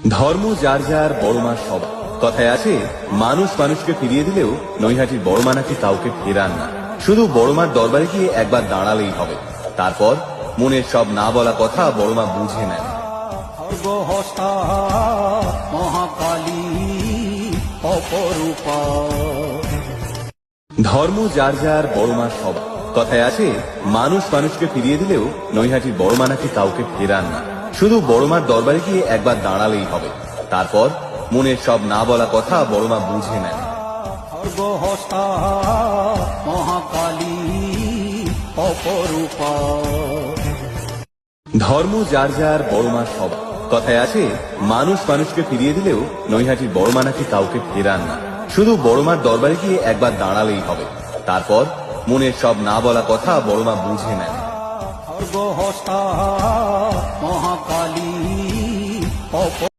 ধর্ম যার যার বড় মা সব। কথায় আছে, মানুষ মানুষকে ফিরিয়ে দিলেও নৈহাটির বড় মা নাকি কাউকে ফেরান না। শুধু বড় মার দরবারে গিয়ে একবার দাঁড়ালেই হবে, তারপর মনের সব না বলা কথা বড় মা বুঝে নেন। খড়গহস্তা মহাকালী অপরূপা। ধর্ম যার যার বড় মা সব। কথায় আছে, মানুষ মানুষকে ফিরিয়ে দিলেও নৈহাটির বড় মা নাকি কাউকে ফেরান না। শুধু বড় মার দরবারে গিয়ে একবার দাঁড়ালেই হবে, তারপর মনের সব না বলা কথা বড় মা বুঝে নেন। খড়গহস্তা মহাকালী অপরূপা। ধর্ম যার যার বড় মা সব। কথায় আছে, মানুষ মানুষকে ফিরিয়ে দিলেও নৈহাটির বড় মা নাকি কাউকে ফেরান না। শুধু বড় মার দরবারে গিয়ে একবার দাঁড়ালেই হবে, তারপর মনের সব না বলা কথা বড় মা বুঝে নেন। খড়গহস্তা মহাকালী